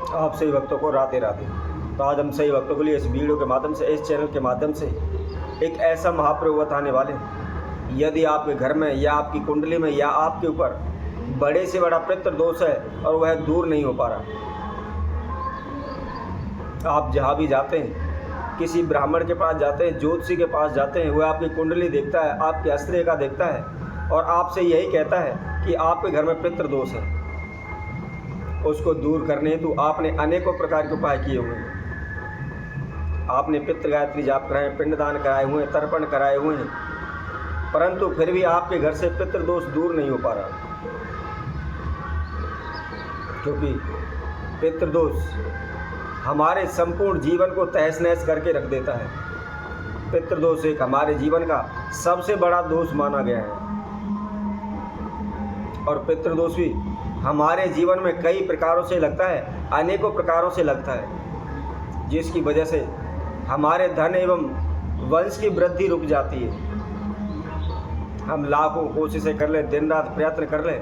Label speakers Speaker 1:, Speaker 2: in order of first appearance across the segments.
Speaker 1: आप सही भक्तों को राधे राधे। तो आज हम सही भक्तों के लिए इस वीडियो के माध्यम से, इस चैनल के माध्यम से एक ऐसा महाप्रभु बताने वाले हैं, यदि आपके घर में या आपकी कुंडली में या आपके ऊपर बड़े से बड़ा पितृ दोष है और वह दूर नहीं हो पा रहा, आप जहाँ भी जाते हैं, किसी ब्राह्मण के पास जाते हैं, ज्योतिषी के पास जाते हैं, वह आपकी कुंडली देखता है, आपके हस्तरेखा देखता है और आपसे यही कहता है कि आपके घर में पितृ दोष है, उसको दूर करने हेतु आपने अनेकों प्रकार के उपाय किए हुए हैं। आपने पितृ गायत्री जाप कराए, पिंडदान कराए हुए हैं, तर्पण कराए हुए हैं, परंतु फिर भी आपके घर से पितृ दोष दूर नहीं हो पा रहा, क्योंकि पितृ दोष हमारे संपूर्ण जीवन को तहस नहस करके रख देता है। पितृ दोष एक हमारे जीवन का सबसे बड़ा दोष माना गया है और पितृ दोष भी हमारे जीवन में कई प्रकारों से लगता है, अनेकों प्रकारों से लगता है, जिसकी वजह से हमारे धन एवं वंश की वृद्धि रुक जाती है। हम लाखों कोशिशें कर लें, दिन रात प्रयत्न कर लें,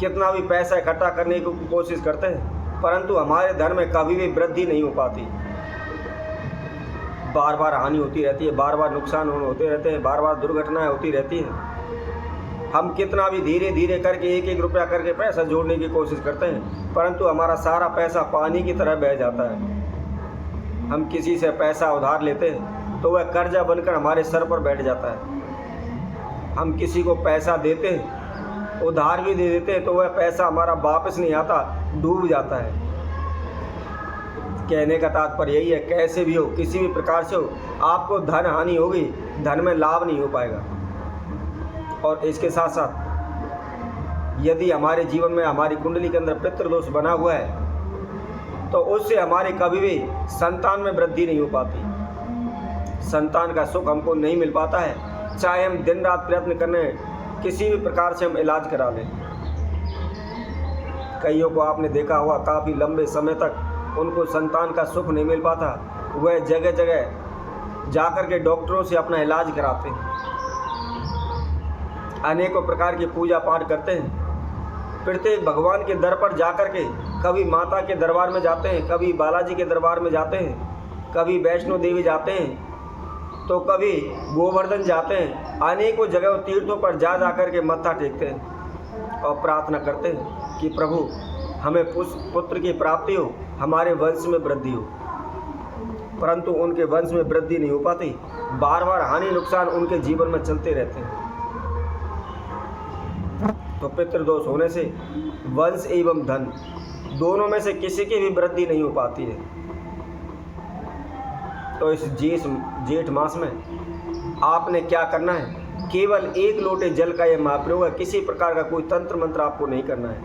Speaker 1: कितना भी पैसा इकट्ठा करने की कोशिश करते हैं, परंतु हमारे धन में कभी भी वृद्धि नहीं हो पाती। बार बार हानि होती रहती है, बार बार नुकसान होते रहते हैं, बार बार दुर्घटनाएं होती रहती हैं। हम कितना भी धीरे धीरे करके एक एक रुपया करके पैसा जोड़ने की कोशिश करते हैं, परंतु हमारा सारा पैसा पानी की तरह बह जाता है। हम किसी से पैसा उधार लेते हैं तो वह कर्जा बनकर हमारे सर पर बैठ जाता है। हम किसी को पैसा देते हैं, उधार भी दे देते हैं, तो वह पैसा हमारा वापस नहीं आता, डूब जाता है। कहने का तात्पर्य यही है, कैसे भी हो, किसी भी प्रकार से हो, आपको धन हानि होगी, धन में लाभ नहीं हो पाएगा। और इसके साथ साथ यदि हमारे जीवन में, हमारी कुंडली के अंदर पितृदोष बना हुआ है, तो उससे हमारे कभी भी संतान में वृद्धि नहीं हो पाती, संतान का सुख हमको नहीं मिल पाता है, चाहे हम दिन रात प्रयत्न करने, किसी भी प्रकार से हम इलाज करा लें। कईयों को आपने देखा होगा, काफ़ी लंबे समय तक उनको संतान का सुख नहीं मिल पाता, वह जगह जगह जाकर के डॉक्टरों से अपना इलाज कराते हैं, अनेकों प्रकार की पूजा पाठ करते हैं, प्रत्येक भगवान के दर पर जाकर के, कभी माता के दरबार में जाते हैं, कभी बालाजी के दरबार में जाते हैं, कभी वैष्णो देवी जाते हैं, तो कभी गोवर्धन जाते हैं, अनेकों जगह तीर्थों पर जा कर के मत्था टेकते हैं और प्रार्थना करते हैं कि प्रभु हमें पुत्र की प्राप्ति हो, हमारे वंश में वृद्धि हो, परंतु उनके वंश में वृद्धि नहीं हो पाती, बार बार हानि नुकसान उनके जीवन में चलते रहते हैं। तो पितृदोष होने से वंश एवं धन दोनों में से किसी की भी वृद्धि नहीं हो पाती है। तो इस जेठ मास में आपने क्या करना है, केवल एक लोटे जल का यह महाप्रयोग है, किसी प्रकार का कोई तंत्र मंत्र आपको नहीं करना है,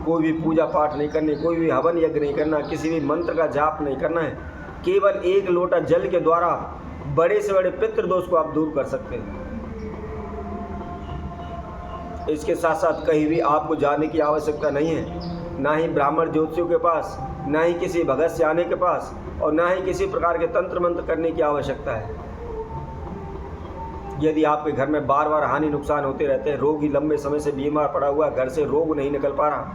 Speaker 1: कोई भी पूजा पाठ नहीं करनी, कोई भी हवन यज्ञ नहीं करना, किसी भी मंत्र का जाप नहीं करना है। केवल एक लोटा जल के द्वारा बड़े से बड़े पितृदोष को आप दूर कर सकते हैं। इसके साथ साथ कहीं भी आपको जाने की आवश्यकता नहीं है, ना ही ब्राह्मण ज्योतिषियों के पास, ना ही किसी भगत से आने के पास, और ना ही किसी प्रकार के तंत्र मंत्र करने की आवश्यकता है। यदि आपके घर में बार बार हानि नुकसान होते रहते हैं, रोगी लंबे समय से बीमार पड़ा हुआ, घर से रोग नहीं निकल पा रहा,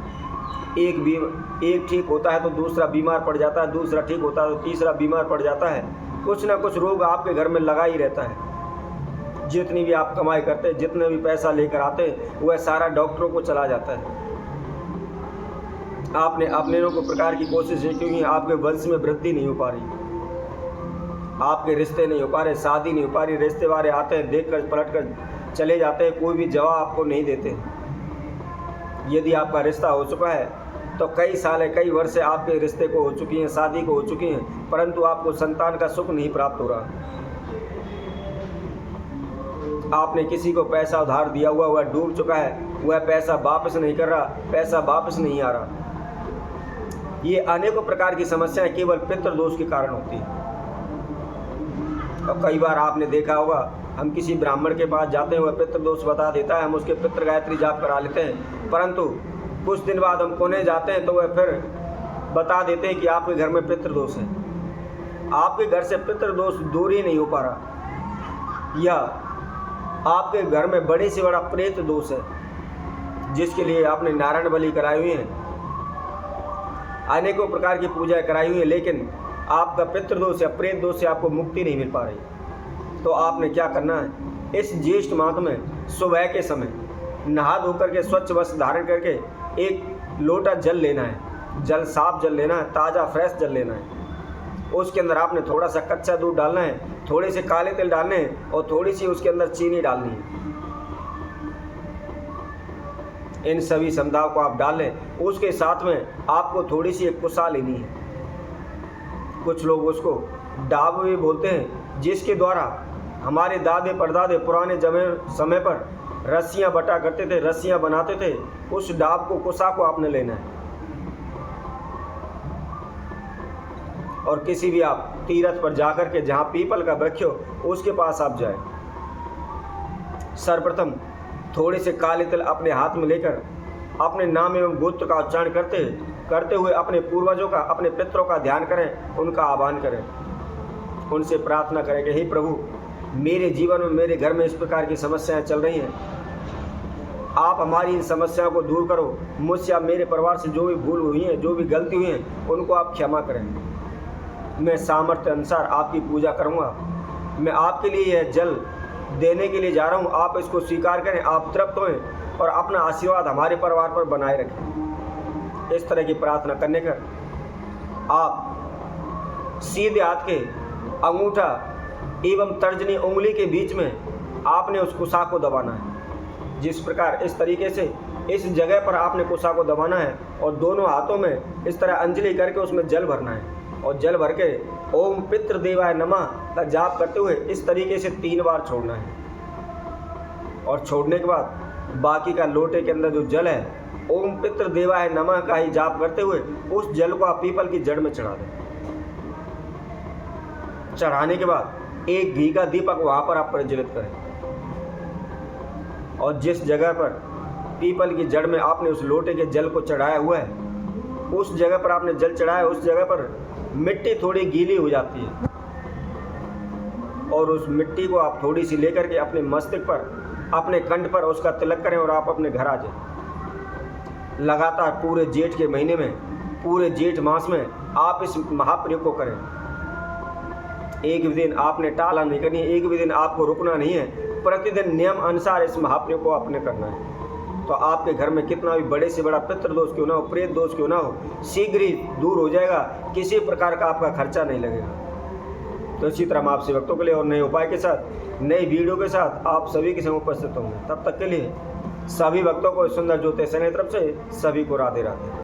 Speaker 1: एक ठीक होता है तो दूसरा बीमार पड़ जाता है, दूसरा ठीक होता है तो तीसरा बीमार पड़ जाता है, कुछ ना कुछ रोग आपके घर में लगा ही रहता है। जितनी भी आप कमाई करते हैं, जितने भी पैसा लेकर आते हैं, वह सारा डॉक्टरों को चला जाता है। आपने अपने को प्रकार की कोशिश है, क्योंकि आपके वंश में वृद्धि नहीं हो पा रही, आपके रिश्ते नहीं हो पा रहे, शादी नहीं हो पा रही, रिश्ते वाले आते हैं, देख कर पलट कर चले जाते हैं, कोई भी जवाब आपको नहीं देते। यदि आपका रिश्ता हो चुका है तो कई साल है, कई वर्ष आपके रिश्ते को हो चुकी हैं, शादी को हो चुकी हैं, परंतु आपको संतान का सुख नहीं प्राप्त हो रहा। आपने किसी को पैसा उधार दिया हुआ, वह डूब चुका है, वह पैसा वापस नहीं कर रहा, पैसा वापस नहीं आ रहा। ये अनेकों प्रकार की समस्याएं केवल पितृदोष के कारण होती है। और कई बार आपने देखा होगा, हम किसी ब्राह्मण के पास जाते हैं, वह पितृदोष बता देता है, हम उसके पितृ गायत्री जाप करा लेते हैं, परंतु कुछ दिन बाद हम पुणे जाते हैं तो वह फिर बता देते हैं कि आपके घर में पितृदोष है, आपके घर से पितृदोष दूर ही नहीं हो पा रहा, या आपके घर में बड़े से बड़ा प्रेत दोष है, जिसके लिए आपने नारायण बलि कराए हुए हैं, अनेकों प्रकार की पूजा कराई हुई है, लेकिन आपका पितृदोष या प्रेत दोष से आपको मुक्ति नहीं मिल पा रही। तो आपने क्या करना है, इस ज्येष्ठ माह में सुबह के समय नहा धोकर के स्वच्छ वस्त्र धारण करके एक लोटा जल लेना है। जल साफ जल लेना है, ताज़ा फ्रेश जल लेना है। उसके अंदर आपने थोड़ा सा कच्चा दूध डालना है, थोड़े से काले तिल डालने हैं और थोड़ी सी उसके अंदर चीनी डालनी है। इन सभी समुदायों को आप डाल लें। उसके साथ में आपको थोड़ी सी एक कुसा लेनी है। कुछ लोग उसको डाब भी बोलते हैं, जिसके द्वारा हमारे दादे परदादे पुराने समय पर रस्सियाँ बटा करते थे, रस्सियाँ बनाते थे। उस डाब को, कुसा को आपने लेना है। और किसी भी आप तीर्थ पर जाकर के जहाँ पीपल का वृक्ष हो उसके पास आप जाए। सर्वप्रथम थोड़े से काले तिल अपने हाथ में लेकर अपने नाम एवं गोत्र का उच्चारण करते हुए अपने पूर्वजों का, अपने पितरों का ध्यान करें, उनका आह्वान करें, उनसे प्रार्थना करें कि हे प्रभु, मेरे जीवन में, मेरे घर में इस प्रकार की समस्याएं चल रही हैं, आप हमारी इन समस्याओं को दूर करो। मुझसे या मेरे परिवार से जो भी भूल हुई है, जो भी गलती हुई है, उनको आप क्षमा करें। मैं सामर्थ्य अनुसार आपकी पूजा करूँगा। मैं आपके लिए यह जल देने के लिए जा रहा हूँ, आप इसको स्वीकार करें, आप तृप्त होएं और अपना आशीर्वाद हमारे परिवार पर बनाए रखें। इस तरह की प्रार्थना करने कर आप सीधे हाथ के अंगूठा एवं तर्जनी उंगली के बीच में आपने उस कुसा को दबाना है। जिस प्रकार इस तरीके से इस जगह पर आपने कुसा को दबाना है और दोनों हाथों में इस तरह अंजलि करके उसमें जल भरना है और जल भर के ओम पितृदेवाय नमः का जाप करते हुए इस तरीके से 3 बार छोड़ना है। और छोड़ने के बाद बाकी का लोटे के अंदर जो जल है, ओम पितृदेवाय नमः का ही जाप करते हुए उस जल को आप पीपल की जड़ में चढ़ा दें। चढ़ाने के बाद एक घी का दीपक वहाँ पर आप प्रज्वलित करें और जिस जगह पर पीपल की जड़ में आपने उस लोटे के जल को चढ़ाया हुआ है, उस जगह पर आपने जल चढ़ाया, उस जगह पर मिट्टी थोड़ी गीली हो जाती है और उस मिट्टी को आप थोड़ी सी लेकर के अपने मस्तक पर, अपने कंठ पर उसका तिलक करें और आप अपने घर आ जाएं। लगातार पूरे जेठ के महीने में, पूरे जेठ मास में आप इस महाप्रयोग को करें। एक भी दिन आपने टाला नहीं करनी है, एक भी दिन आपको रुकना नहीं है। प्रतिदिन नियम अनुसार इस महाप्रयोग को आपने करना है। तो आपके घर में कितना भी बड़े से बड़ा पितृदोष क्यों ना हो, प्रेत दोष क्यों ना हो, शीघ्र ही दूर हो जाएगा। किसी प्रकार का आपका खर्चा नहीं लगेगा। तो इसी तरह हम आपसे भक्तों के लिए और नए उपाय के साथ, नई वीडियो के साथ आप सभी के संग उपस्थित होंगे। तब तक के लिए सभी भक्तों को सुंदर ज्योतिष सेना की तरफ से सभी को राधे राधे।